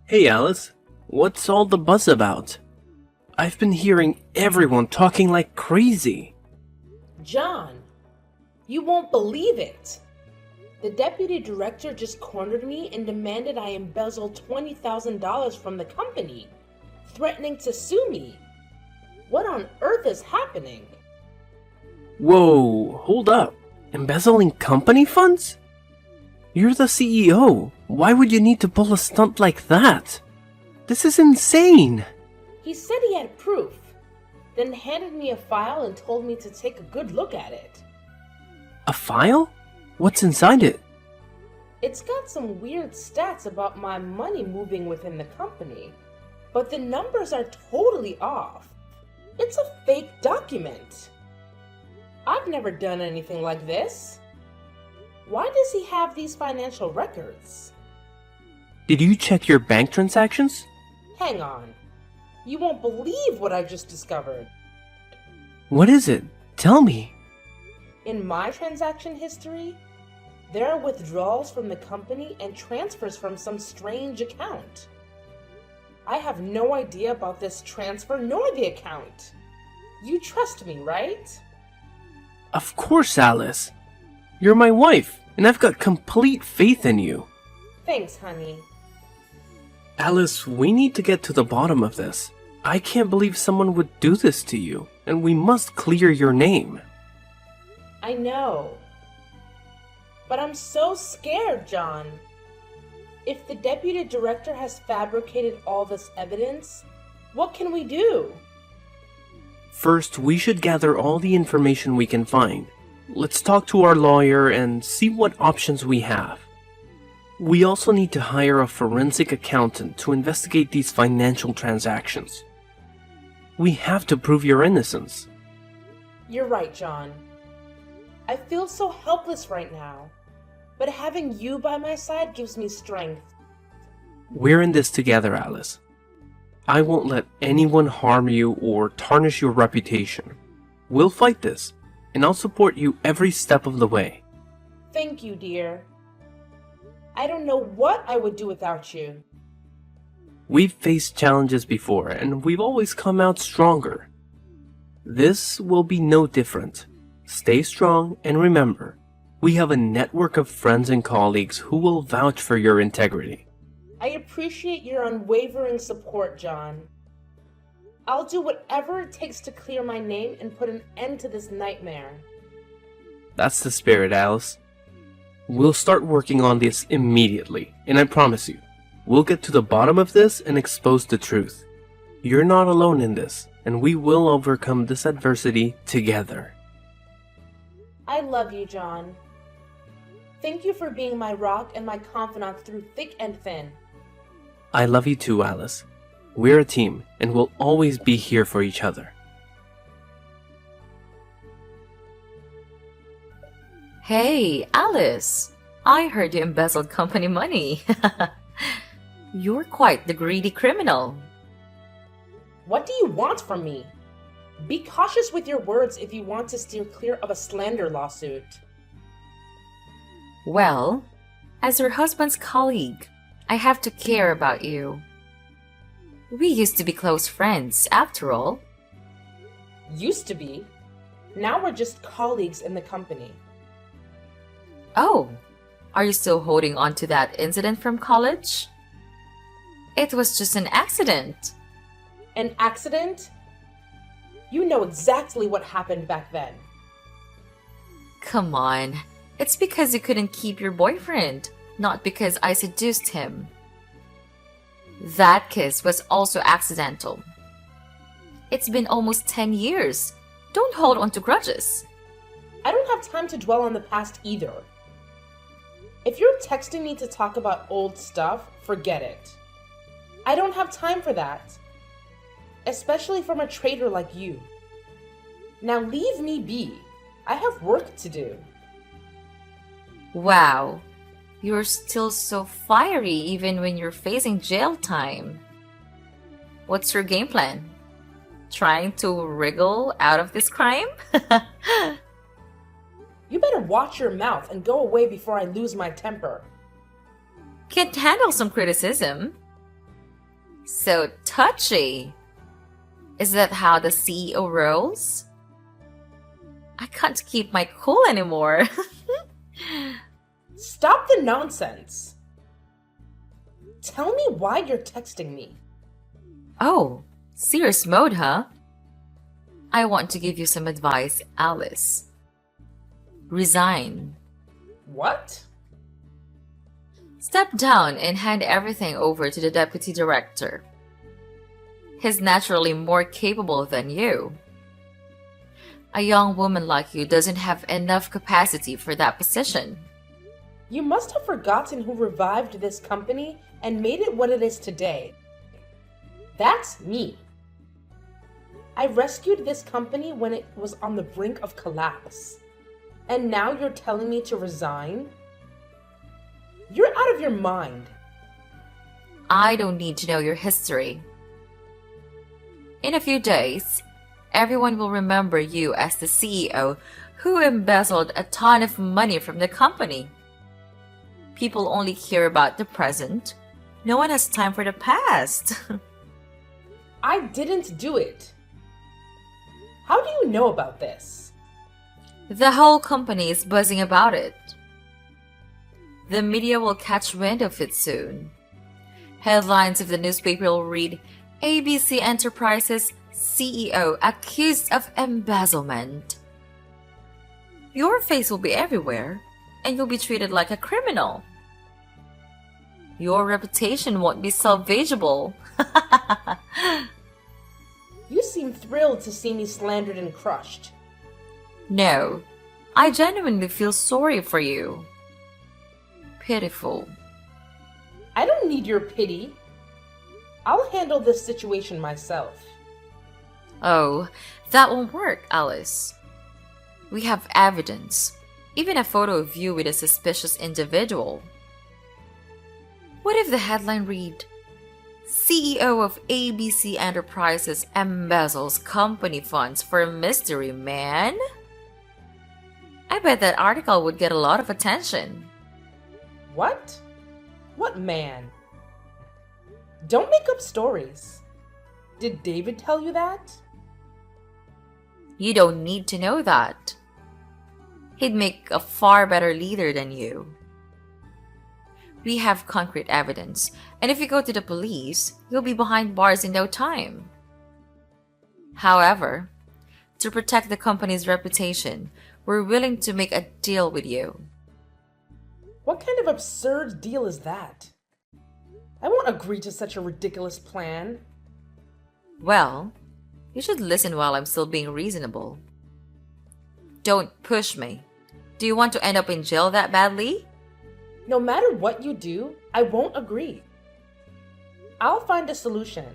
Hey Alice, what's all the buzz about? I've been hearing everyone talking like crazy. John, you won't believe it. The deputy director just cornered me and demanded I embezzle $20,000 from the company, threatening to sue me. What on earth is happening? Whoa, hold up. Embezzling company funds? You're the CEO. Why would you need to pull a stunt like that? This is insane. He said he had proof, then handed me a file and told me to take a good look at it. A file? What's inside it? It's got some weird stats about my money moving within the company, but the numbers are totally off. It's a fake document. I've never done anything like this. Why does he have these financial records? Did you check your bank transactions? Hang on. You won't believe what I just discovered. What is it? Tell me. In my transaction history, there are withdrawals from the company and transfers from some strange account. I have no idea about this transfer nor the account. You trust me, right? Of course, Alice. You're my wife, and I've got complete faith in you. Thanks, honey. Alice, we need to get to the bottom of this. I can't believe someone would do this to you, and we must clear your name. I know. But I'm so scared, John. If the deputy director has fabricated all this evidence, what can we do? First, we should gather all the information we can find. Let's talk to our lawyer and see what options we have. We also need to hire a forensic accountant to investigate these financial transactions. We have to prove your innocence. You're right, John. I feel so helpless right now, but having you by my side gives me strength. We're in this together, Alice. I won't let anyone harm you or tarnish your reputation. We'll fight this, and I'll support you every step of the way. Thank you, dear. I don't know what I would do without you. We've faced challenges before, and we've always come out stronger. This will be no different. Stay strong, and remember, we have a network of friends and colleagues who will vouch for your integrity. I appreciate your unwavering support, John. I'll do whatever it takes to clear my name and put an end to this nightmare. That's the spirit, Alice. We'll start working on this immediately, and I promise you, we'll get to the bottom of this and expose the truth. You're not alone in this, and we will overcome this adversity together. I love you, John. Thank you for being my rock and my confidant through thick and thin. I love you too, Alice. We're a team, and we'll always be here for each other. Hey, Alice! I heard you embezzled company money. You're quite the greedy criminal. What do you want from me? Be cautious with your words if you want to steer clear of a slander lawsuit. Well, as your husband's colleague, I have to care about you. We used to be close friends, after all. Used to be. Now we're just colleagues in the company. Oh, are you still holding on to that incident from college? It was just an accident. An accident? You know exactly what happened back then. Come on, it's because you couldn't keep your boyfriend, not because I seduced him. That kiss was also accidental. It's been almost 10 years. Don't hold on to grudges. I don't have time to dwell on the past either. If you're texting me to talk about old stuff, forget it. I don't have time for that. Especially from a traitor like you. Now leave me be. I have work to do. Wow, you're still so fiery even when you're facing jail time. What's your game plan? Trying to wriggle out of this crime? You better watch your mouth and go away before I lose my temper. Can't handle some criticism. So touchy. Is that how the CEO rolls? I can't keep my cool anymore. Stop the nonsense. Tell me why you're texting me. Oh, serious mode, huh? I want to give you some advice, Alice. Resign. What? Step down and hand everything over to the deputy director. He's naturally more capable than you. A young woman like you doesn't have enough capacity for that position. You must have forgotten who revived this company and made it what it is today. That's me. I rescued this company when it was on the brink of collapse. And now you're telling me to resign? You're out of your mind. I don't need to know your history. In a few days, everyone will remember you as the CEO who embezzled a ton of money from the company. People only care about the present. No one has time for the past. I didn't do it. How do you know about this? The whole company is buzzing about it. The media will catch wind of it soon. Headlines of the newspaper will read, ABC Enterprises CEO accused of embezzlement. Your face will be everywhere, and you'll be treated like a criminal. Your reputation won't be salvageable. You seem thrilled to see me slandered and crushed. No, I genuinely feel sorry for you. Pitiful. I don't need your pity. I'll handle this situation myself. Oh, that won't work, Alice. We have evidence, even a photo of you with a suspicious individual. What if the headline read, CEO of ABC Enterprises embezzles company funds for a mystery man? I bet that article would get a lot of attention. What? What man? Don't make up stories. Did David tell you that? You don't need to know that. He'd make a far better leader than you. We have concrete evidence, and if you go to the police, you'll be behind bars in no time. However, to protect the company's reputation, we're willing to make a deal with you. What kind of absurd deal is that? I won't agree to such a ridiculous plan. Well, you should listen while I'm still being reasonable. Don't push me. Do you want to end up in jail that badly? No matter what you do, I won't agree. I'll find a solution,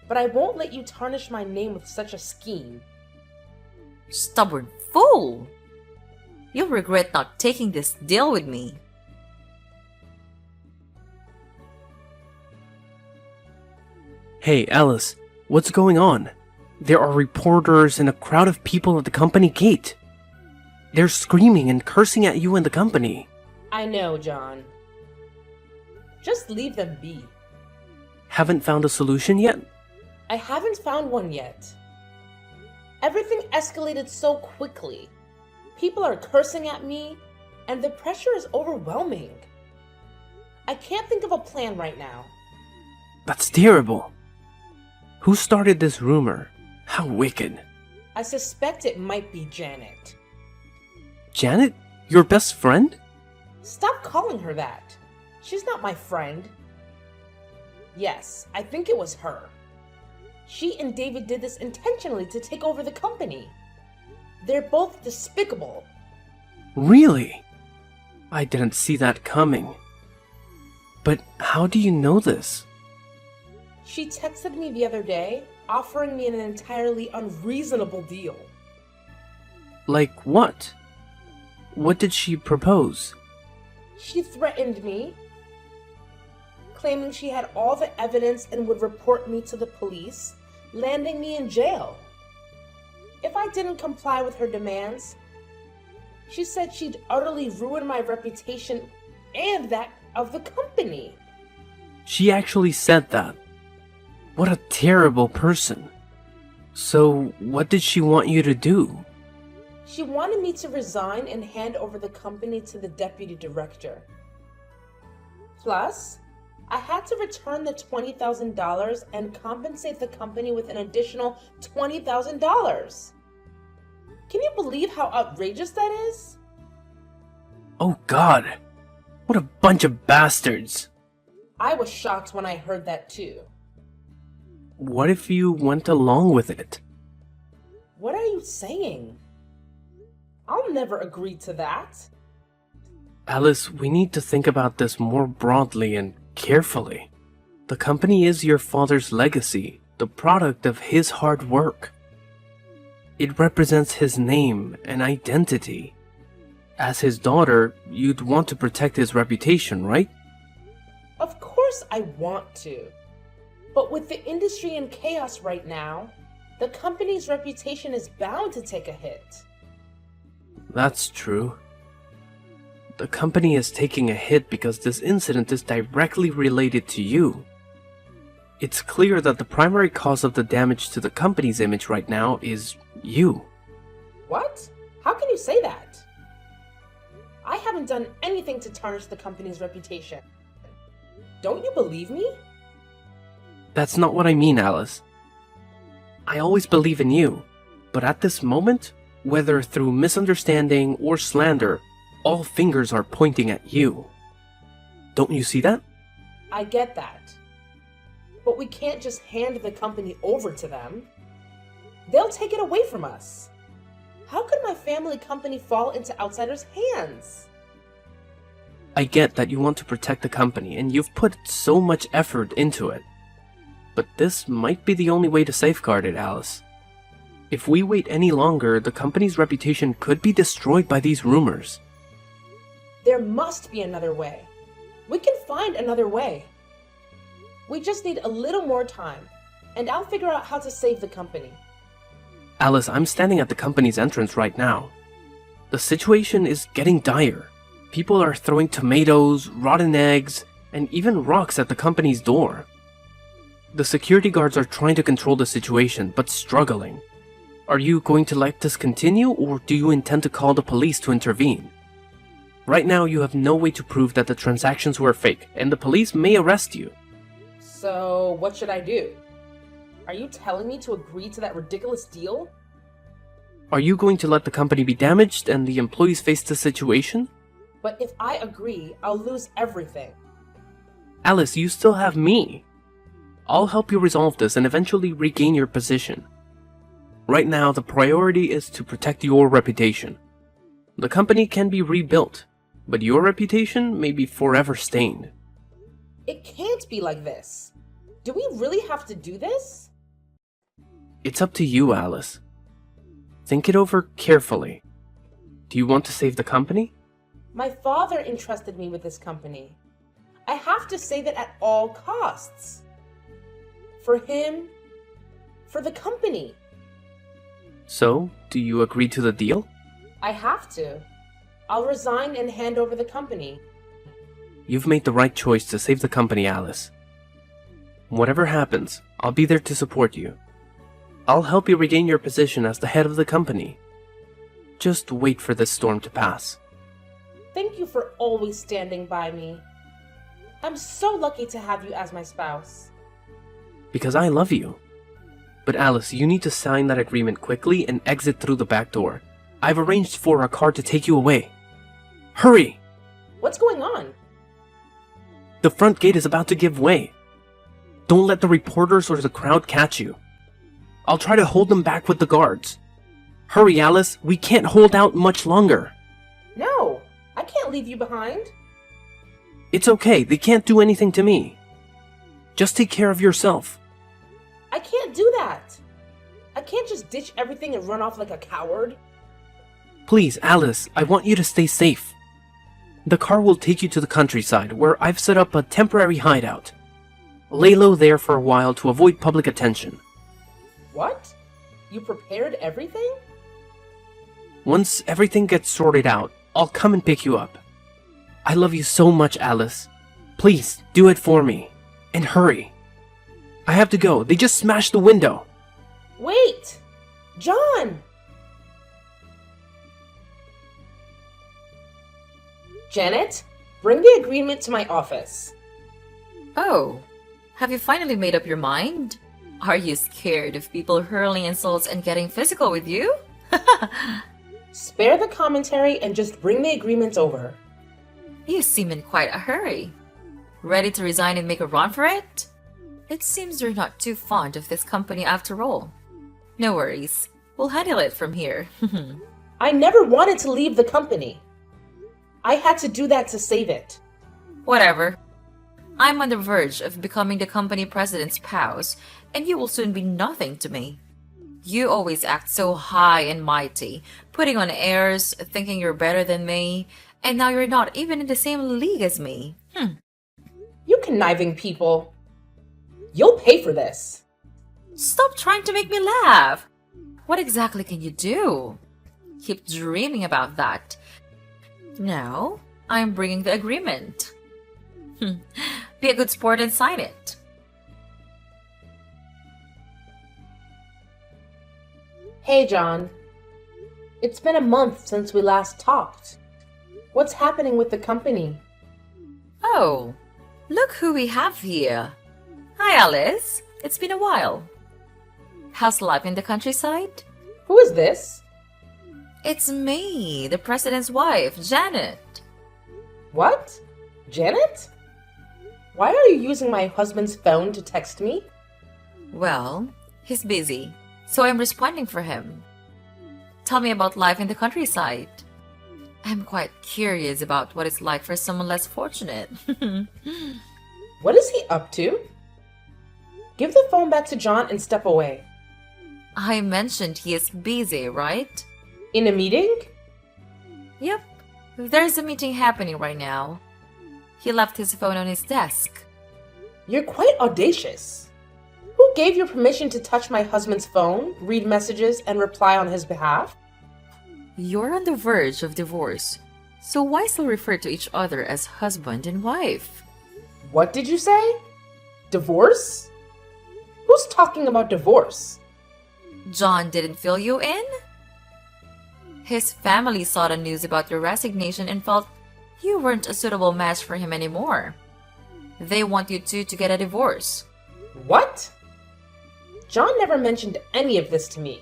but I won't let you tarnish my name with such a scheme. Stubborn fool! You'll regret not taking this deal with me. Hey, Alice, what's going on? There are reporters and a crowd of people at the company gate. They're screaming and cursing at you and the company. I know, John. Just leave them be. Haven't found a solution yet? I haven't found one yet. Everything escalated so quickly. People are cursing at me, and the pressure is overwhelming. I can't think of a plan right now. That's terrible. Who started this rumor? How wicked. I suspect it might be Janet. Janet? Your best friend? Stop calling her that. She's not my friend. Yes, I think it was her. She and David did this intentionally to take over the company. They're both despicable. Really? I didn't see that coming. But how do you know this? She texted me the other day, offering me an entirely unreasonable deal. Like what? What did she propose? She threatened me, claiming she had all the evidence and would report me to the police, landing me in jail. If I didn't comply with her demands, she said she'd utterly ruin my reputation and that of the company. She actually said that. What a terrible person. So, what did she want you to do? She wanted me to resign and hand over the company to the deputy director. Plus, I had to return the $20,000 and compensate the company with an additional $20,000. Can you believe how outrageous that is? Oh God, what a bunch of bastards. I was shocked when I heard that too. What if you went along with it? What are you saying? I'll never agree to that. Alice, we need to think about this more broadly and carefully. The company is your father's legacy, the product of his hard work. It represents his name and identity. As his daughter, you'd want to protect his reputation, right? Of course I want to. But with the industry in chaos right now, the company's reputation is bound to take a hit. That's true. The company is taking a hit because this incident is directly related to you. It's clear that the primary cause of the damage to the company's image right now is you. What? How can you say that? I haven't done anything to tarnish the company's reputation. Don't you believe me? That's not what I mean, Alice. I always believe in you, but at this moment, whether through misunderstanding or slander, all fingers are pointing at you. Don't you see that? I get that. But we can't just hand the company over to them. They'll take it away from us. How could my family company fall into outsiders' hands? I get that you want to protect the company and you've put so much effort into it. But this might be the only way to safeguard it, Alice. If we wait any longer, the company's reputation could be destroyed by these rumors. There must be another way. We can find another way. We just need a little more time, and I'll figure out how to save the company. Alice, I'm standing at the company's entrance right now. The situation is getting dire. People are throwing tomatoes, rotten eggs, and even rocks at the company's door. The security guards are trying to control the situation, but struggling. Are you going to let this continue, or do you intend to call the police to intervene? Right now, you have no way to prove that the transactions were fake, and the police may arrest you. So, what should I do? Are you telling me to agree to that ridiculous deal? Are you going to let the company be damaged and the employees face the situation? But if I agree, I'll lose everything. Alice, you still have me. I'll help you resolve this and eventually regain your position. Right now, the priority is to protect your reputation. The company can be rebuilt, but your reputation may be forever stained. It can't be like this. Do we really have to do this? It's up to you, Alice. Think it over carefully. Do you want to save the company? My father entrusted me with this company. I have to save it at all costs. For him, for the company. So, do you agree to the deal? I have to. I'll resign and hand over the company. You've made the right choice to save the company, Alice. Whatever happens, I'll be there to support you. I'll help you regain your position as the head of the company. Just wait for this storm to pass. Thank you for always standing by me. I'm so lucky to have you as my spouse. Because I love you. But Alice, you need to sign that agreement quickly and exit through the back door. I've arranged for a car to take you away. Hurry! What's going on? The front gate is about to give way. Don't let the reporters or the crowd catch you. I'll try to hold them back with the guards. Hurry, Alice, we can't hold out much longer. No, I can't leave you behind. It's okay, they can't do anything to me. Just take care of yourself. I can't do that. I can't just ditch everything and run off like a coward. Please, Alice, I want you to stay safe. The car will take you to the countryside, where I've set up a temporary hideout. Lay low there for a while to avoid public attention. What? You prepared everything? Once everything gets sorted out, I'll come and pick you up. I love you so much, Alice. Please, do it for me. And hurry. I have to go. They just smashed the window. Wait! John! Janet, bring the agreement to my office. Oh, have you finally made up your mind? Are you scared of people hurling insults and getting physical with you? Spare the commentary and just bring the agreement over. You seem in quite a hurry. Ready to resign and make a run for it? It seems you're not too fond of this company after all. No worries. We'll handle it from here. I never wanted to leave the company. I had to do that to save it. Whatever. I'm on the verge of becoming the company president's spouse, and you will soon be nothing to me. You always act so high and mighty, putting on airs, thinking you're better than me, and now you're not even in the same league as me. You conniving people. You'll pay for this. Stop trying to make me laugh. What exactly can you do? Keep dreaming about that. Now, I'm bringing the agreement. Be a good sport and sign it. Hey, John. It's been a month since we last talked. What's happening with the company? Oh, look who we have here. Hi, Alice. It's been a while. How's life in the countryside? Who is this? It's me, the president's wife, Janet. What? Janet? Why are you using my husband's phone to text me? Well, he's busy, so I'm responding for him. Tell me about life in the countryside. I'm quite curious about what it's like for someone less fortunate. What is he up to? Give the phone back to John and step away. I mentioned he is busy, right? In a meeting? Yep, there's a meeting happening right now. He left his phone on his desk. You're quite audacious. Who gave you permission to touch my husband's phone, read messages, and reply on his behalf? You're on the verge of divorce, so why still refer to each other as husband and wife? What did you say? Divorce? Who's talking about divorce? John didn't fill you in? His family saw the news about your resignation and felt you weren't a suitable match for him anymore. They want you two to get a divorce. What? John never mentioned any of this to me.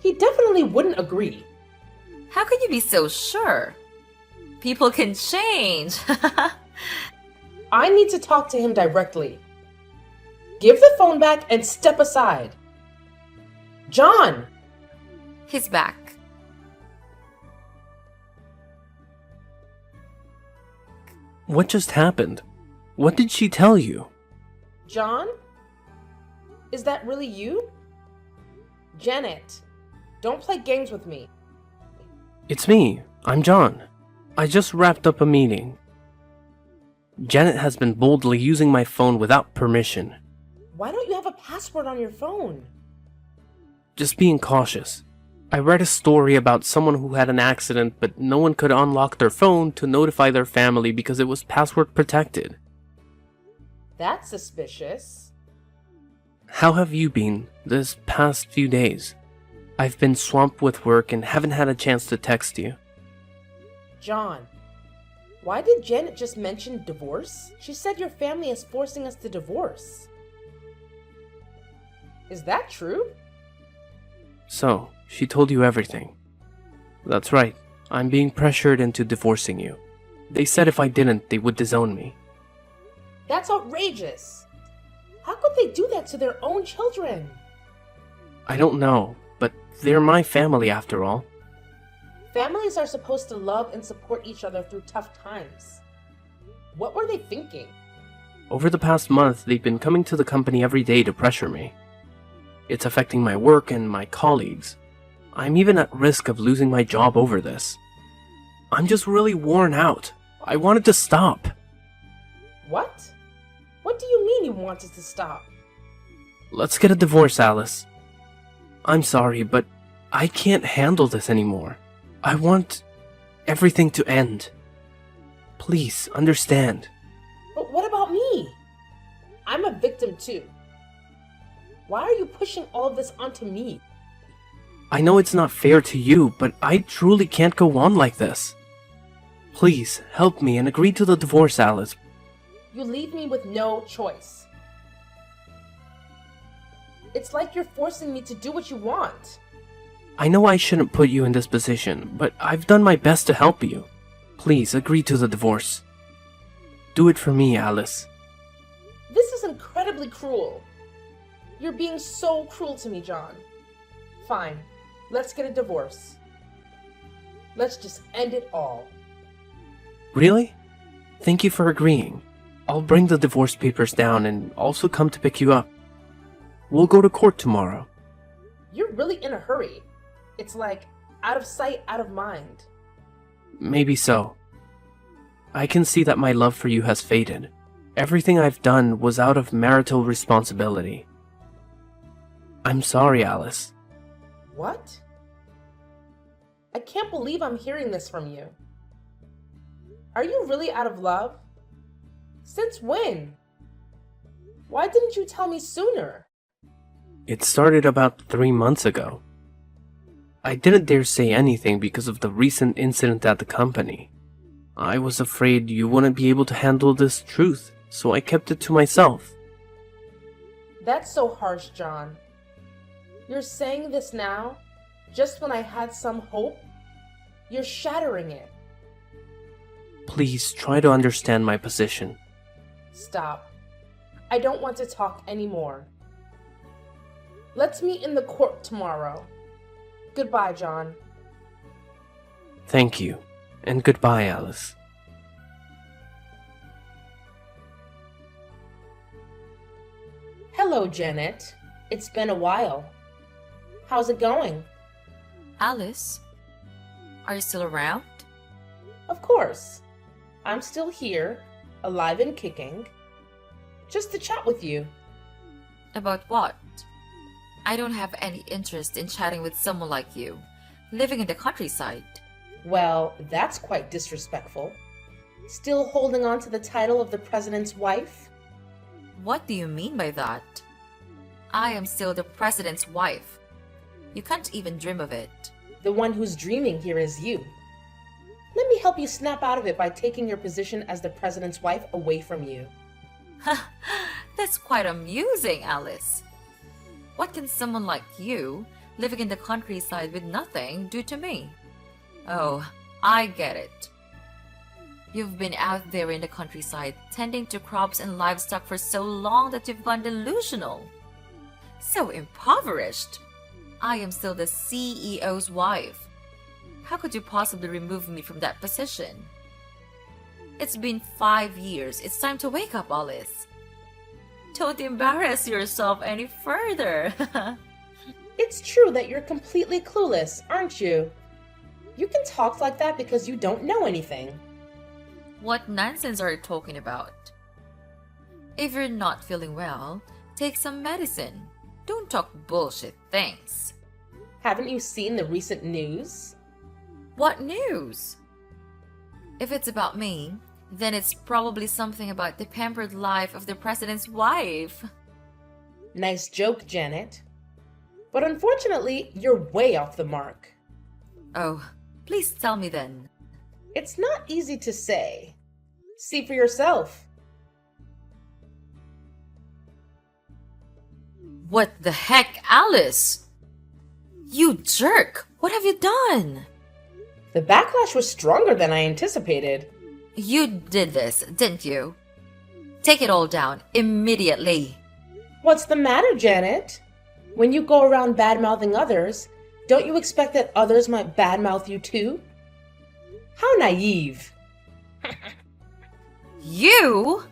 He definitely wouldn't agree. How can you be so sure? People can change. I need to talk to him directly. Give the phone back and step aside. John! He's back. What just happened? What did she tell you? John? Is that really you? Janet, don't play games with me. It's me. I'm John. I just wrapped up a meeting. Janet has been boldly using my phone without permission. Why don't you have a password on your phone? Just being cautious. I read a story about someone who had an accident, but no one could unlock their phone to notify their family because it was password protected. That's suspicious. How have you been this past few days? I've been swamped with work and haven't had a chance to text you. John, why did Janet just mention divorce? She said your family is forcing us to divorce. Is that true? So, she told you everything. That's right. I'm being pressured into divorcing you. They said if I didn't, they would disown me. That's outrageous. How could they do that to their own children? I don't know, but they're my family after all. Families are supposed to love and support each other through tough times. What were they thinking? Over the past month, they've been coming to the company every day to pressure me. It's affecting my work and my colleagues. I'm even at risk of losing my job over this. I'm just really worn out. I wanted to stop. What? What do you mean you wanted to stop? Let's get a divorce, Alice. I'm sorry, but I can't handle this anymore. I want everything to end. Please, understand. But what about me? I'm a victim too. Why are you pushing all of this onto me? I know it's not fair to you, but I truly can't go on like this. Please, help me and agree to the divorce, Alice. You leave me with no choice. It's like you're forcing me to do what you want. I know I shouldn't put you in this position, but I've done my best to help you. Please, agree to the divorce. Do it for me, Alice. This is incredibly cruel. You're being so cruel to me, John. Fine, let's get a divorce. Let's just end it all. Really? Thank you for agreeing. I'll bring the divorce papers down and also come to pick you up. We'll go to court tomorrow. You're really in a hurry. It's like out of sight, out of mind. Maybe so. I can see that my love for you has faded. Everything I've done was out of marital responsibility. I'm sorry, Alice. What? I can't believe I'm hearing this from you. Are you really out of love? Since when? Why didn't you tell me sooner? It started about 3 months ago. I didn't dare say anything because of the recent incident at the company. I was afraid you wouldn't be able to handle this truth, so I kept it to myself. That's so harsh, John. You're saying this now, just when I had some hope? You're shattering it. Please try to understand my position. Stop. I don't want to talk anymore. Let's meet in the court tomorrow. Goodbye, John. Thank you, and goodbye, Alice. Hello, Janet. It's been a while. How's it going? Alice, are you still around? Of course. I'm still here, alive and kicking. Just to chat with you. About what? I don't have any interest in chatting with someone like you, living in the countryside. Well, that's quite disrespectful. Still holding on to the title of the president's wife? What do you mean by that? I am still the president's wife. You can't even dream of it. The one who's dreaming here is you. Let me help you snap out of it by taking your position as the president's wife away from you. That's quite amusing, Alice. What can someone like you, living in the countryside with nothing, do to me? Oh, I get it. You've been out there in the countryside, tending to crops and livestock for so long that you've gone delusional. So impoverished. I am still the CEO's wife. How could you possibly remove me from that position? It's been 5 years. It's time to wake up, Alice. Don't embarrass yourself any further. It's true that you're completely clueless, aren't you? You can talk like that because you don't know anything. What nonsense are you talking about? If you're not feeling well, take some medicine. Don't talk bullshit things. Haven't you seen the recent news? What news? If it's about me, then it's probably something about the pampered life of the president's wife. Nice joke, Janet. But unfortunately, you're way off the mark. Oh, please tell me then. It's not easy to say. See for yourself. What the heck, Alice? You jerk! What have you done? The backlash was stronger than I anticipated. You did this, didn't you? Take it all down, immediately. What's the matter, Janet? When you go around bad-mouthing others, don't you expect that others might badmouth you too? How naive. You?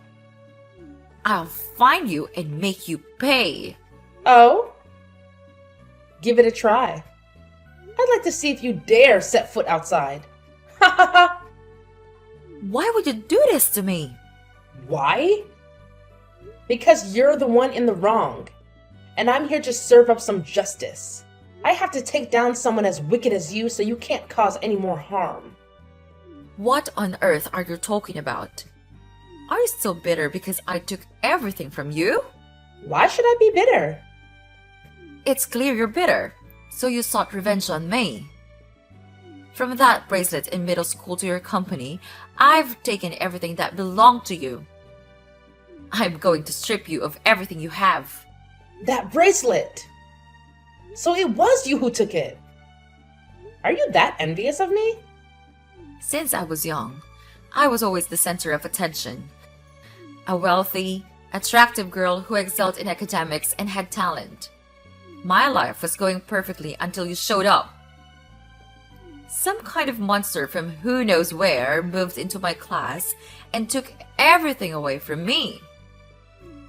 I'll find you and make you pay. Oh? Give it a try. I'd like to see if you dare set foot outside. Ha ha ha! Why would you do this to me? Why? Because you're the one in the wrong. And I'm here to serve up some justice. I have to take down someone as wicked as you so you can't cause any more harm. What on earth are you talking about? Are you still bitter because I took everything from you? Why should I be bitter? It's clear you're bitter, so you sought revenge on me. From that bracelet in middle school to your company, I've taken everything that belonged to you. I'm going to strip you of everything you have. That bracelet! So it was you who took it! Are you that envious of me? Since I was young, I was always the center of attention. A wealthy, attractive girl who excelled in academics and had talent. My life was going perfectly until you showed up. Some kind of monster from who knows where moved into my class and took everything away from me.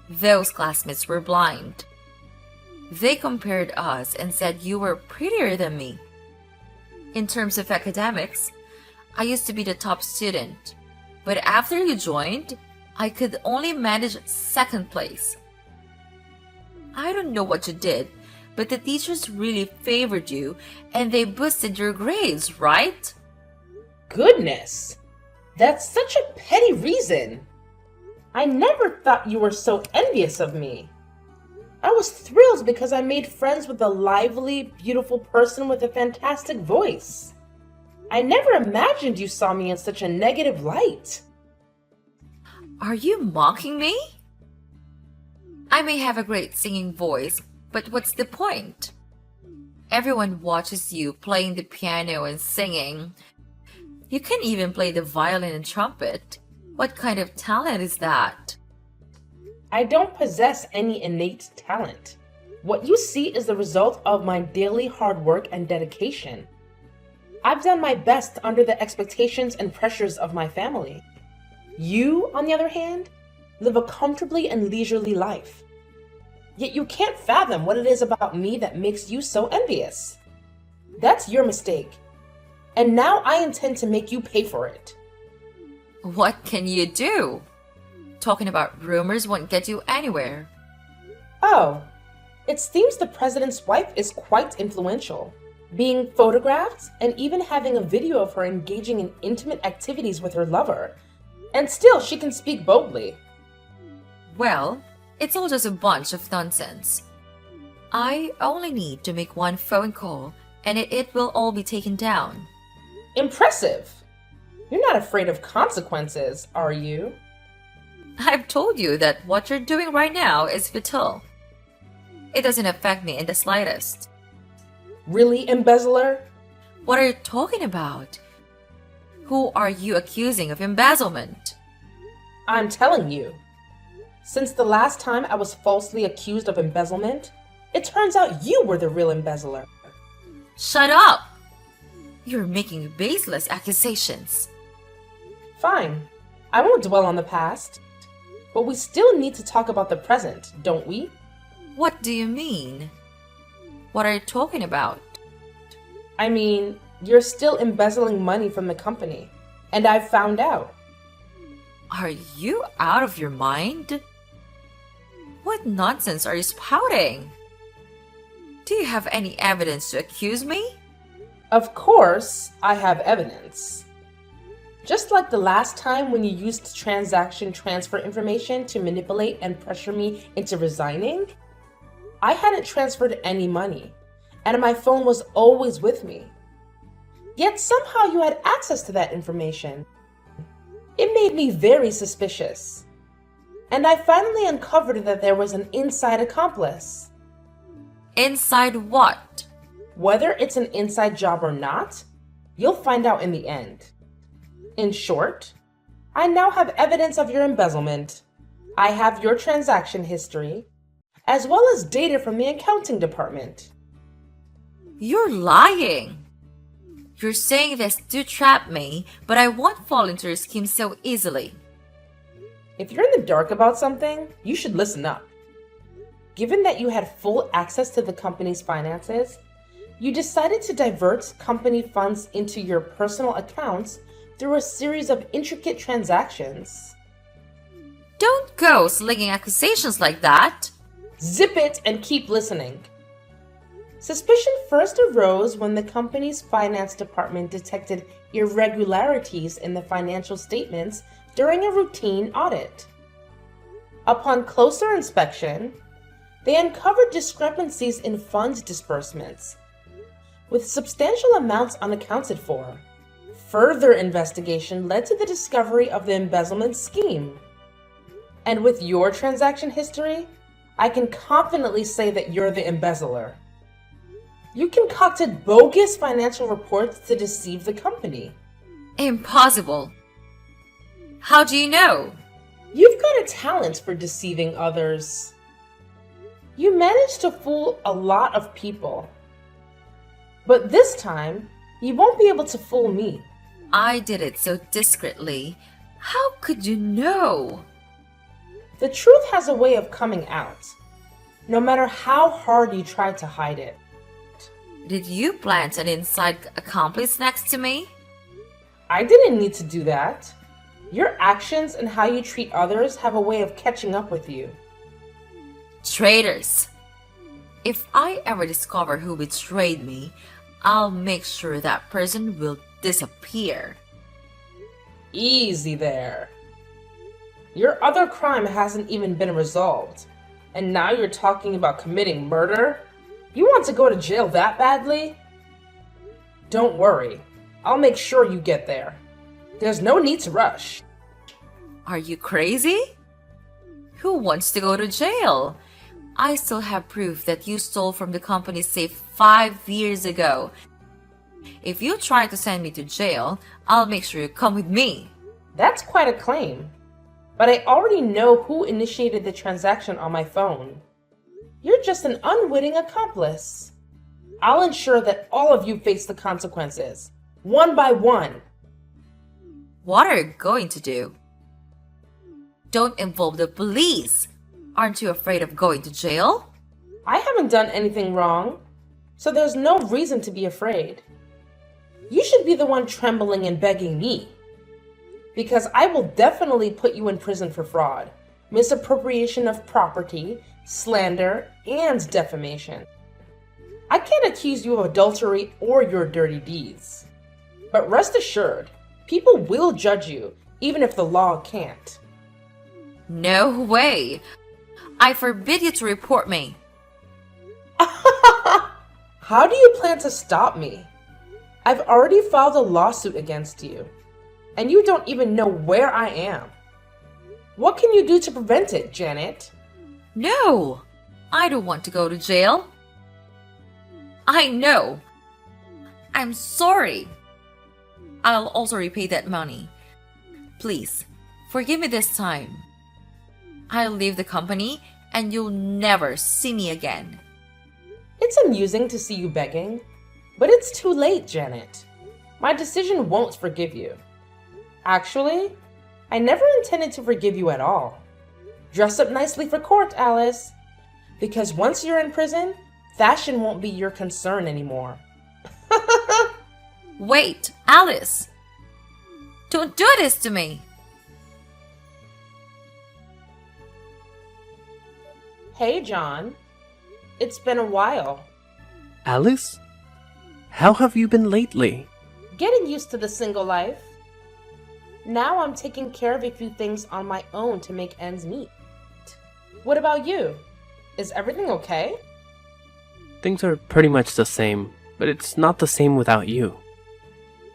Those classmates were blind. They compared us and said you were prettier than me. In terms of academics, I used to be the top student, but after you joined, I could only manage second place. I don't know what you did, but the teachers really favored you and they boosted your grades, right? Goodness! That's such a petty reason! I never thought you were so envious of me. I was thrilled because I made friends with a lively, beautiful person with a fantastic voice. I never imagined you saw me in such a negative light. Are you mocking me? I may have a great singing voice, but what's the point? Everyone watches you playing the piano and singing. You can even play the violin and trumpet. What kind of talent is that? I don't possess any innate talent. What you see is the result of my daily hard work and dedication. I've done my best under the expectations and pressures of my family. You, on the other hand, live a comfortably and leisurely life. Yet you can't fathom what it is about me that makes you so envious. That's your mistake. And now I intend to make you pay for it. What can you do? Talking about rumors won't get you anywhere. Oh, it seems the president's wife is quite influential, being photographed and even having a video of her engaging in intimate activities with her lover. And still she can speak boldly. Well, it's all just a bunch of nonsense. I only need to make one phone call and it will all be taken down. Impressive! You're not afraid of consequences, are you? I've told you that what you're doing right now is futile. It doesn't affect me in the slightest. Really, embezzler? What are you talking about? Who are you accusing of embezzlement? I'm telling you. Since the last time I was falsely accused of embezzlement, it turns out you were the real embezzler. Shut up! You're making baseless accusations. Fine. I won't dwell on the past. But we still need to talk about the present, don't we? What do you mean? What are you talking about? I mean, you're still embezzling money from the company. And I've found out. Are you out of your mind? What nonsense are you spouting? Do you have any evidence to accuse me? Of course, I have evidence. Just like the last time when you used transaction transfer information to manipulate and pressure me into resigning, I hadn't transferred any money, and my phone was always with me. Yet somehow you had access to that information. It made me very suspicious. And I finally uncovered that there was an inside accomplice. Inside what? Whether it's an inside job or not, you'll find out in the end. In short, I now have evidence of your embezzlement. I have your transaction history, as well as data from the accounting department. You're lying. You're saying this to trap me, but I won't fall into your scheme so easily. If you're in the dark about something, you should listen up. Given that you had full access to the company's finances, you decided to divert company funds into your personal accounts through a series of intricate transactions. Don't go slinging accusations like that. Zip it and keep listening. Suspicion first arose when the company's finance department detected irregularities in the financial statements during a routine audit. Upon closer inspection, They uncovered discrepancies in funds disbursements, with substantial amounts unaccounted for. Further investigation led to the discovery of the embezzlement scheme. And with your transaction history, I can confidently say that you're the embezzler. You concocted bogus financial reports to deceive the company. Impossible. How do you know? You've got a talent for deceiving others. You managed to fool a lot of people. But this time, you won't be able to fool me. I did it so discreetly. How could you know? The truth has a way of coming out, no matter how hard you try to hide it. Did you plant an inside accomplice next to me? I didn't need to do that. Your actions and how you treat others have a way of catching up with you. Traitors! If I ever discover who betrayed me, I'll make sure that person will disappear. Easy there. Your other crime hasn't even been resolved, and now you're talking about committing murder? You want to go to jail that badly? Don't worry, I'll make sure you get there. There's no need to rush. Are you crazy? Who wants to go to jail? I still have proof that you stole from the company's safe 5 years ago. If you try to send me to jail, I'll make sure you come with me. That's quite a claim. But I already know who initiated the transaction on my phone. You're just an unwitting accomplice. I'll ensure that all of you face the consequences, one by one. What are you going to do? Don't involve the police. Aren't you afraid of going to jail? I haven't done anything wrong, so there's no reason to be afraid. You should be the one trembling and begging me, because I will definitely put you in prison for fraud, misappropriation of property, slander, and defamation. I can't accuse you of adultery or your dirty deeds. But rest assured, people will judge you, even if the law can't. No way. I forbid you to report me. How do you plan to stop me? I've already filed a lawsuit against you, and you don't even know where I am. What can you do to prevent it, Janet? No, I don't want to go to jail. I know. I'm sorry. I'll also repay that money. Please, forgive me this time. I'll leave the company and you'll never see me again. It's amusing to see you begging, but it's too late, Janet. My decision won't forgive you. Actually, I never intended to forgive you at all. Dress up nicely for court, Alice. Because once you're in prison, fashion won't be your concern anymore. Wait, Alice! Don't do this to me! Hey, John. It's been a while. Alice? How have you been lately? Getting used to the single life. Now I'm taking care of a few things on my own to make ends meet. What about you? Is everything okay? Things are pretty much the same, but it's not the same without you.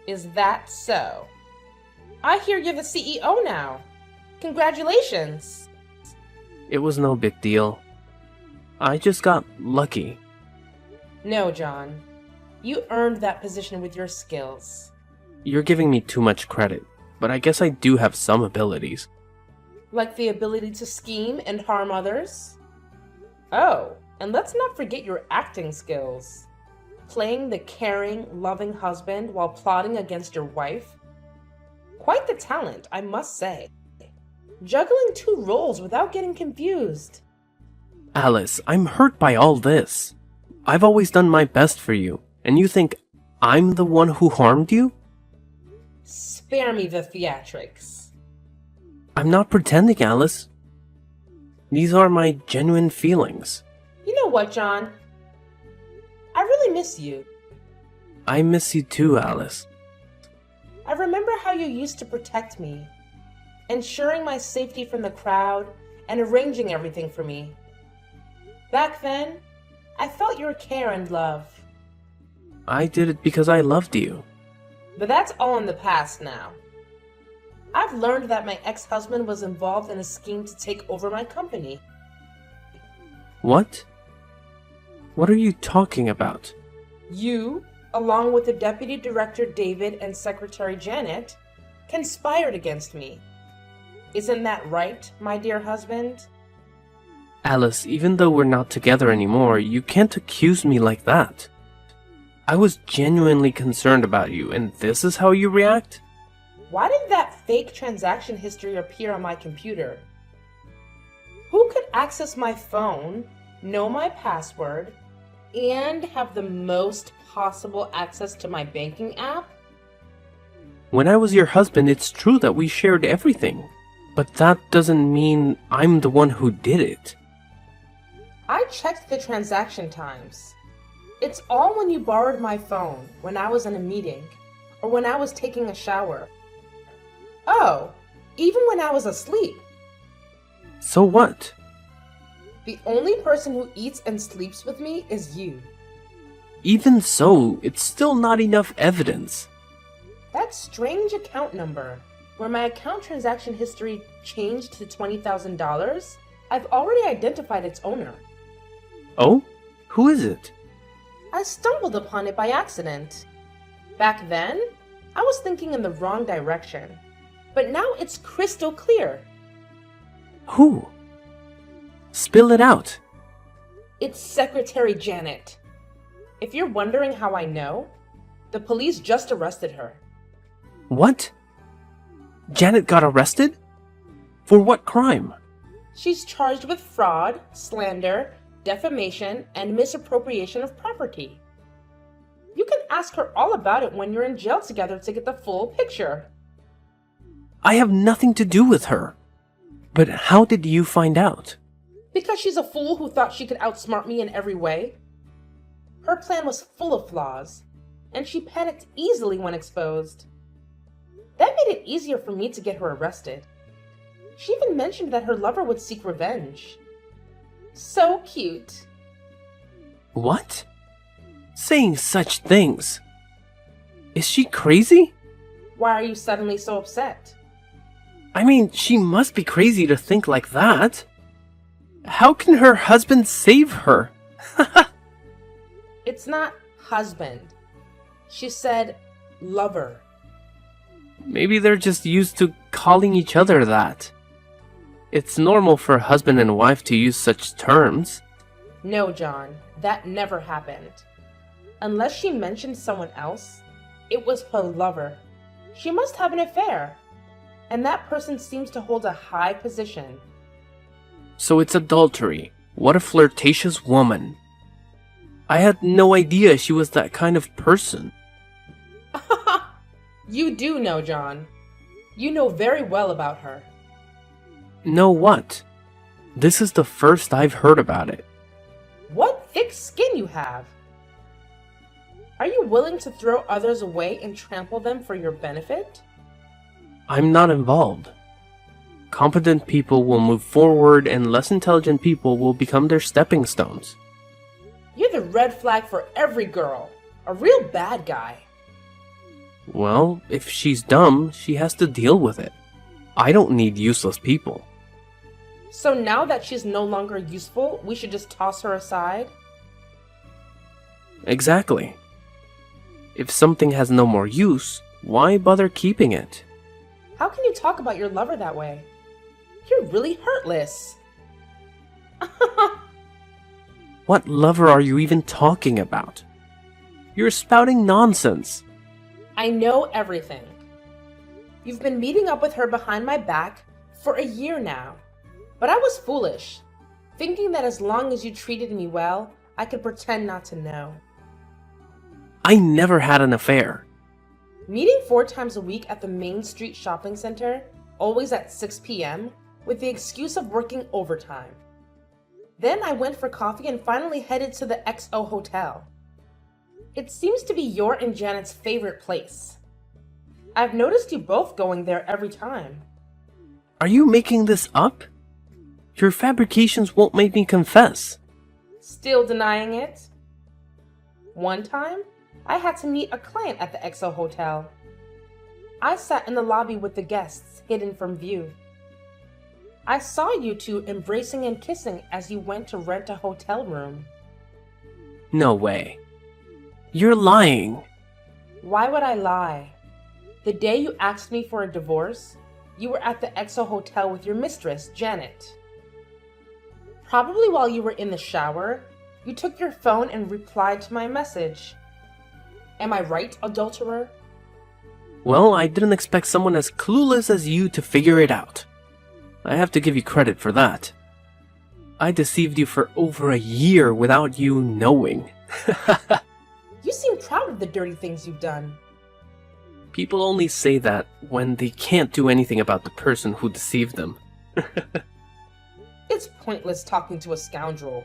Is that so? I hear you're the CEO now. Congratulations. It was no big deal. I just got lucky. No, John. You earned that position with your skills. You're giving me too much credit, but I guess I do have some abilities. Like the ability to scheme and harm others? Oh, and let's not forget your acting skills. Playing the caring, loving husband while plotting against your wife? Quite the talent, I must say. Juggling two roles without getting confused. Alice, I'm hurt by all this. I've always done my best for you, and you think I'm the one who harmed you? Spare me the theatrics. I'm not pretending, Alice. These are my genuine feelings. You know what, John? I really miss you. I miss you too, Alice. I remember how you used to protect me, ensuring my safety from the crowd and arranging everything for me. Back then, I felt your care and love. I did it because I loved you. But that's all in the past now. I've learned that my ex-husband was involved in a scheme to take over my company. What? What are you talking about? You, along with the Deputy Director David and Secretary Janet, conspired against me. Isn't that right, my dear husband? Alice, even though we're not together anymore, you can't accuse me like that. I was genuinely concerned about you, and this is how you react? Why did that fake transaction history appear on my computer? Who could access my phone, know my password, and have the most possible access to my banking app? When I was your husband, it's true that we shared everything. But that doesn't mean I'm the one who did it. I checked the transaction times. It's all when you borrowed my phone, when I was in a meeting, or when I was taking a shower. Oh, even when I was asleep. So what? The only person who eats and sleeps with me is you. Even so, it's still not enough evidence. That strange account number, where my account transaction history changed to $20,000, I've already identified its owner. Oh? Who is it? I stumbled upon it by accident. Back then, I was thinking in the wrong direction, but now it's crystal clear. Who? Spill it out. It's Secretary Janet. If you're wondering how I know, the police just arrested her. What? Janet got arrested? For what crime? She's charged with fraud, slander, defamation, and misappropriation of property. You can ask her all about it when you're in jail together to get the full picture. I have nothing to do with her. But how did you find out? Because she's a fool who thought she could outsmart me in every way. Her plan was full of flaws, and she panicked easily when exposed. That made it easier for me to get her arrested. She even mentioned that her lover would seek revenge. So cute. What? Saying such things. Is she crazy? Why are you suddenly so upset? I mean, she must be crazy to think like that. How can her husband save her? It's not husband. She said lover. Maybe they're just used to calling each other that. It's normal for a husband and wife to use such terms. No, John, that never happened. Unless she mentioned someone else, it was her lover. She must have an affair. And that person seems to hold a high position. So it's adultery. What a flirtatious woman. I had no idea she was that kind of person. You do know, John. You know very well about her. Know what? This is the first I've heard about it. What thick skin you have! Are you willing to throw others away and trample them for your benefit? I'm not involved. Competent people will move forward and less intelligent people will become their stepping stones. You're the red flag for every girl. A real bad guy. Well, if she's dumb, she has to deal with it. I don't need useless people. So now that she's no longer useful, we should just toss her aside? Exactly. If something has no more use, why bother keeping it? How can you talk about your lover that way? You're really heartless. What lover are you even talking about? You're spouting nonsense. I know everything. You've been meeting up with her behind my back for a year now. But I was foolish, thinking that as long as you treated me well, I could pretend not to know. I never had an affair. Meeting 4 times a week at the Main Street Shopping Center, always at 6 p.m., with the excuse of working overtime. Then I went for coffee and finally headed to the XO Hotel. It seems to be your and Janet's favorite place. I've noticed you both going there every time. Are you making this up? Your fabrications won't make me confess. Still denying it? One time, I had to meet a client at the XO Hotel. I sat in the lobby with the guests, hidden from view. I saw you two embracing and kissing as you went to rent a hotel room. No way. You're lying. Why would I lie? The day you asked me for a divorce, you were at the XO Hotel with your mistress, Janet. Probably while you were in the shower, you took your phone and replied to my message. Am I right, adulterer? Well, I didn't expect someone as clueless as you to figure it out. I have to give you credit for that. I deceived you for over a year without you knowing. You seem proud of the dirty things you've done. People only say that when they can't do anything about the person who deceived them. It's pointless talking to a scoundrel.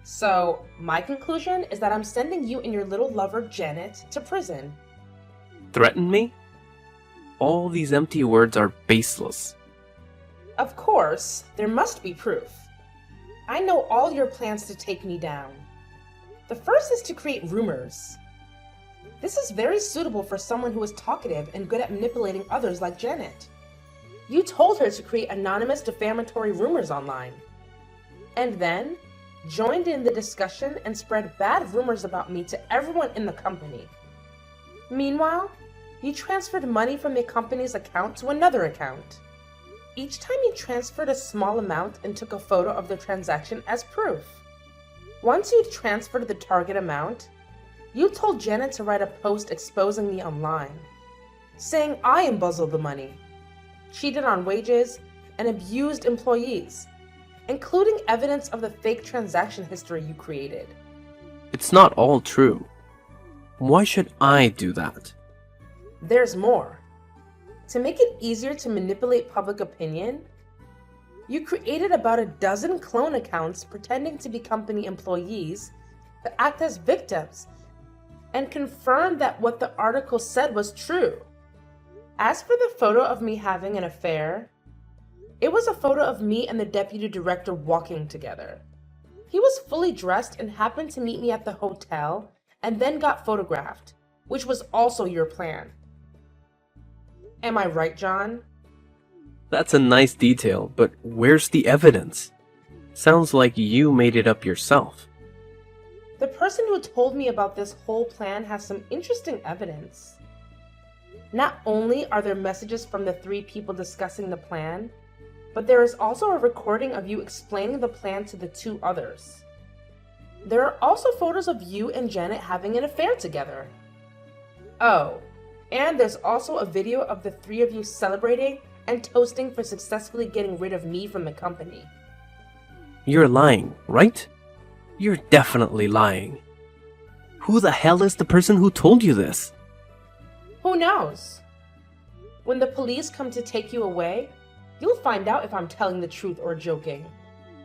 So, my conclusion is that I'm sending you and your little lover, Janet, to prison. Threaten me? All these empty words are baseless. Of course, there must be proof. I know all your plans to take me down. The first is to create rumors. This is very suitable for someone who is talkative and good at manipulating others like Janet. You told her to create anonymous defamatory rumors online. And then, joined in the discussion and spread bad rumors about me to everyone in the company. Meanwhile, you transferred money from the company's account to another account. Each time you transferred a small amount and took a photo of the transaction as proof. Once you'd transferred the target amount, you told Janet to write a post exposing me online, saying I embezzled the money, cheated on wages, and abused employees, including evidence of the fake transaction history you created. It's not all true. Why should I do that? There's more. To make it easier to manipulate public opinion, you created about a dozen clone accounts pretending to be company employees to act as victims and confirmed that what the article said was true. As for the photo of me having an affair, it was a photo of me and the deputy director walking together. He was fully dressed and happened to meet me at the hotel and then got photographed, which was also your plan. Am I right, John? That's a nice detail, but where's the evidence? Sounds like you made it up yourself. The person who told me about this whole plan has some interesting evidence. Not only are there messages from the 3 people discussing the plan, but there is also a recording of you explaining the plan to the 2 others. There are also photos of you and Janet having an affair together. Oh, and there's also a video of the 3 of you celebrating and toasting for successfully getting rid of me from the company. You're lying, right? You're definitely lying. Who the hell is the person who told you this? Who knows? When the police come to take you away, you'll find out if I'm telling the truth or joking.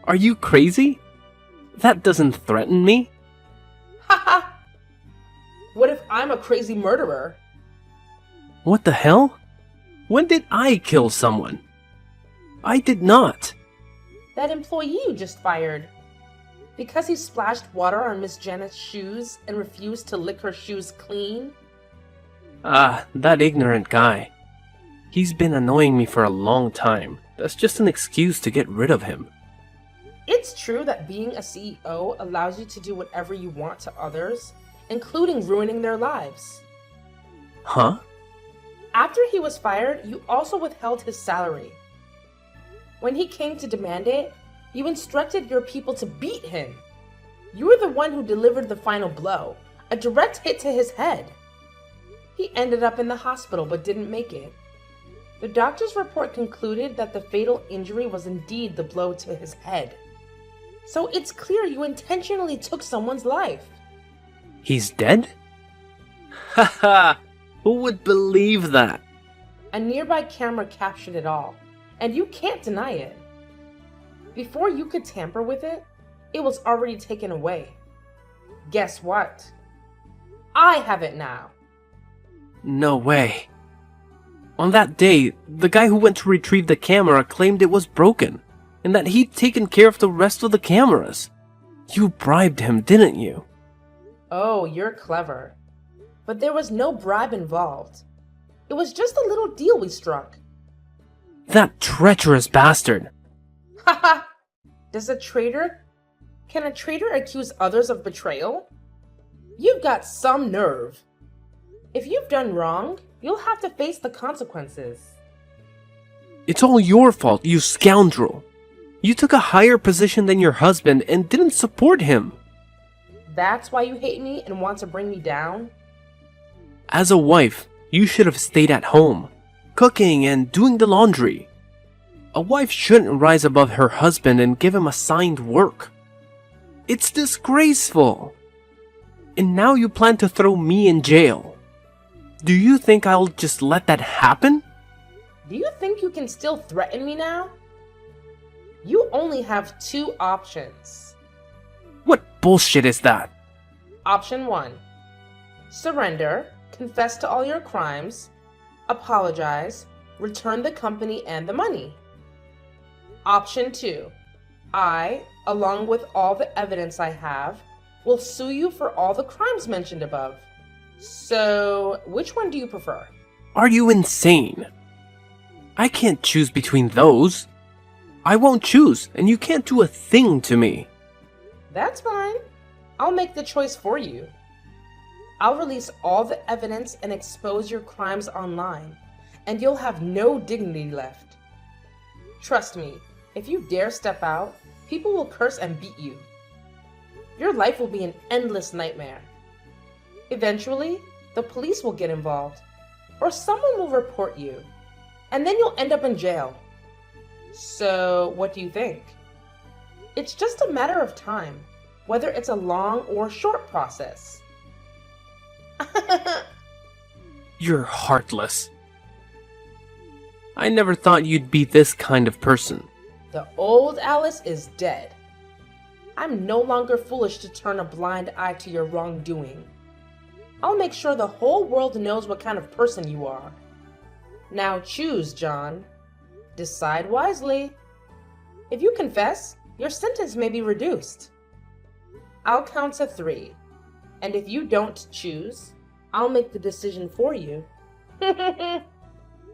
Are you crazy? That doesn't threaten me. Haha! What if I'm a crazy murderer? What the hell? When did I kill someone? I did not. That employee you just fired. Because he splashed water on Miss Janet's shoes and refused to lick her shoes clean? Ah, that ignorant guy. He's been annoying me for a long time. That's just an excuse to get rid of him. It's true that being a CEO allows you to do whatever you want to others, including ruining their lives. Huh? After he was fired, you also withheld his salary. When he came to demand it, you instructed your people to beat him. You were the one who delivered the final blow, a direct hit to his head. He ended up in the hospital but didn't make it. The doctor's report concluded that the fatal injury was indeed the blow to his head. So it's clear you intentionally took someone's life. He's dead? Haha! Who would believe that? A nearby camera captured it all, and you can't deny it. Before you could tamper with it, it was already taken away. Guess what? I have it now. No way. On that day, the guy who went to retrieve the camera claimed it was broken, and that he'd taken care of the rest of the cameras. You bribed him, didn't you? Oh, you're clever. But there was no bribe involved. It was just a little deal we struck. That treacherous bastard! Haha! Can a traitor accuse others of betrayal? You've got some nerve. If you've done wrong, you'll have to face the consequences. It's all your fault, you scoundrel! You took a higher position than your husband and didn't support him. That's why you hate me and want to bring me down? As a wife, you should have stayed at home, cooking and doing the laundry. A wife shouldn't rise above her husband and give him assigned work. It's disgraceful. And now you plan to throw me in jail. Do you think I'll just let that happen? Do you think you can still threaten me now? You only have two options. What bullshit is that? Option 1. Surrender, confess to all your crimes, apologize, return the company and the money. Option 2. I, along with all the evidence I have, will sue you for all the crimes mentioned above. So, which one do you prefer? Are you insane? I can't choose between those. I won't choose, and you can't do a thing to me. That's fine. I'll make the choice for you. I'll release all the evidence and expose your crimes online, and you'll have no dignity left. Trust me, if you dare step out, people will curse and beat you. Your life will be an endless nightmare. Eventually, the police will get involved, or someone will report you, and then you'll end up in jail. So, what do you think? It's just a matter of time, whether it's a long or short process. You're heartless. I never thought you'd be this kind of person. The old Alice is dead. I'm no longer foolish to turn a blind eye to your wrongdoing. I'll make sure the whole world knows what kind of person you are. Now choose, John. Decide wisely. If you confess, your sentence may be reduced. I'll count to 3, and if you don't choose, I'll make the decision for you.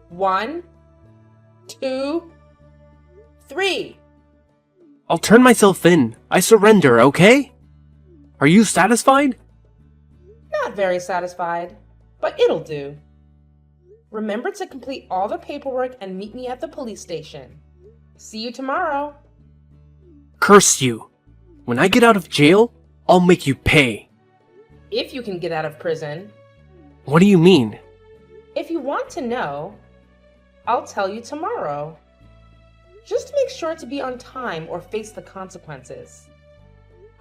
1, 2, 3. I'll turn myself in. I surrender, okay? Are you satisfied? Not very satisfied, but it'll do. Remember to complete all the paperwork and meet me at the police station. See you tomorrow. Curse you. When I get out of jail, I'll make you pay. If you can get out of prison. What do you mean? If you want to know, I'll tell you tomorrow. Just make sure to be on time or face the consequences.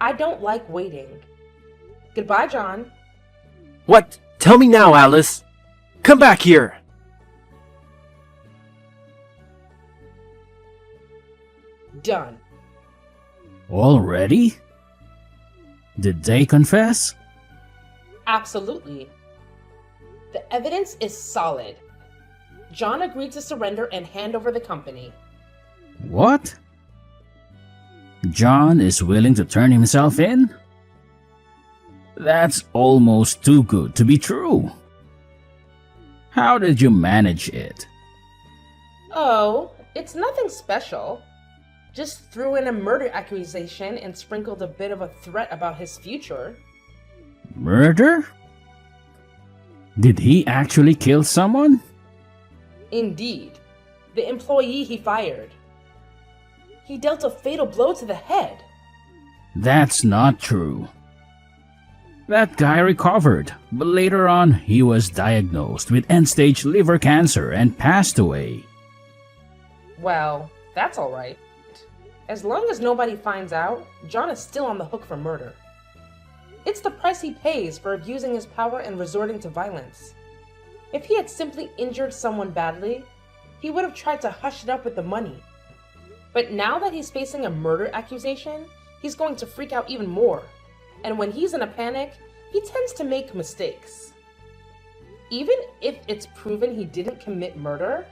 I don't like waiting. Goodbye, John. What? Tell me now, Alice. Come back here. Done. Already? Did they confess? Absolutely. The evidence is solid. John agreed to surrender and hand over the company. What? John is willing to turn himself in? That's almost too good to be true. How did you manage it? Oh, it's nothing special. Just threw in a murder accusation and sprinkled a bit of a threat about his future. Murder? Did he actually kill someone? Indeed. The employee he fired. He dealt a fatal blow to the head. That's not true. That guy recovered, but later on he was diagnosed with end-stage liver cancer and passed away. Well, that's alright. As long as nobody finds out, John is still on the hook for murder. It's the price he pays for abusing his power and resorting to violence. If he had simply injured someone badly, he would have tried to hush it up with the money. But now that he's facing a murder accusation, he's going to freak out even more. And when he's in a panic, he tends to make mistakes. Even if it's proven he didn't commit murder,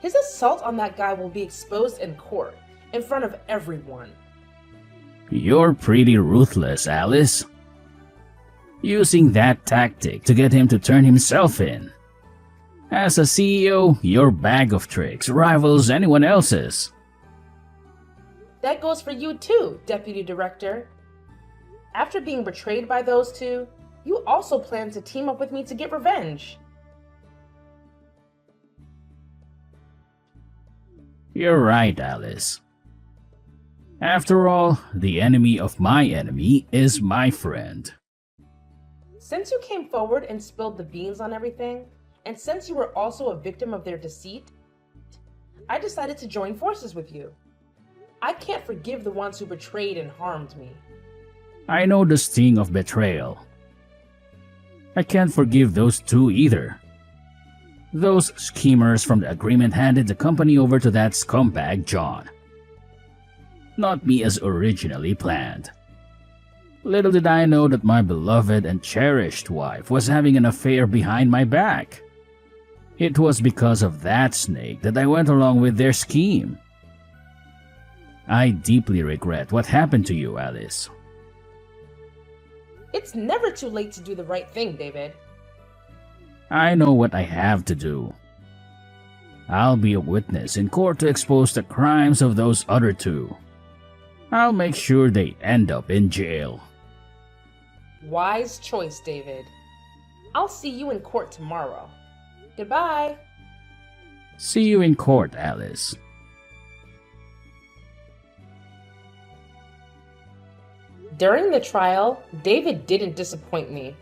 his assault on that guy will be exposed in court, in front of everyone. You're pretty ruthless, Alice. Using that tactic to get him to turn himself in. As a CEO, your bag of tricks rivals anyone else's. That goes for you too, Deputy Director. After being betrayed by those two, you also plan to team up with me to get revenge. You're right, Alice. After all, the enemy of my enemy is my friend. Since you came forward and spilled the beans on everything, and since you were also a victim of their deceit, I decided to join forces with you. I can't forgive the ones who betrayed and harmed me. I know the sting of betrayal. I can't forgive those two either. Those schemers from the agreement handed the company over to that scumbag John. Not me as originally planned. Little did I know that my beloved and cherished wife was having an affair behind my back. It was because of that snake that I went along with their scheme. I deeply regret what happened to you, Alice. It's never too late to do the right thing, David. I know what I have to do. I'll be a witness in court to expose the crimes of those other two. I'll make sure they end up in jail. Wise choice, David. I'll see you in court tomorrow. Goodbye. See you in court, Alice. During the trial, David didn't disappoint me.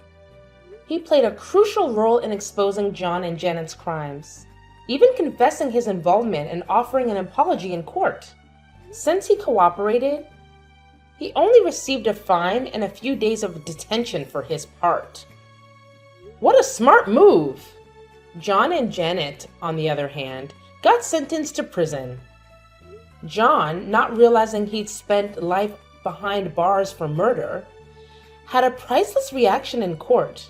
He played a crucial role in exposing John and Janet's crimes, even confessing his involvement and offering an apology in court. Since he cooperated, he only received a fine and a few days of detention for his part. What a smart move! John and Janet, on the other hand, got sentenced to prison. John, not realizing he'd spent life behind bars for murder, had a priceless reaction in court,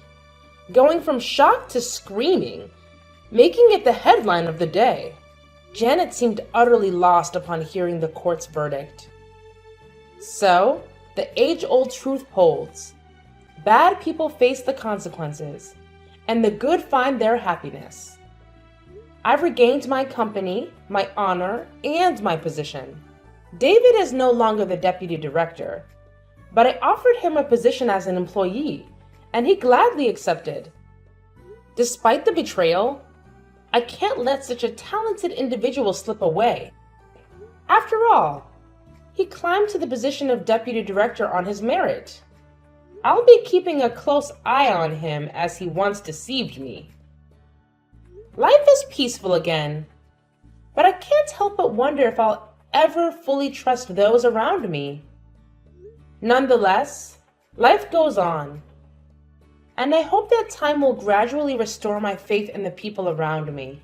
going from shock to screaming, making it the headline of the day. Janet seemed utterly lost upon hearing the court's verdict. So, the age-old truth holds. Bad people face the consequences, and the good find their happiness. I've regained my company, my honor, and my position. David is no longer the deputy director, but I offered him a position as an employee, and he gladly accepted. Despite the betrayal, I can't let such a talented individual slip away. After all, he climbed to the position of deputy director on his merit. I'll be keeping a close eye on him as he once deceived me. Life is peaceful again, but I can't help but wonder if I'll ever fully trust those around me. Nonetheless, life goes on, and I hope that time will gradually restore my faith in the people around me.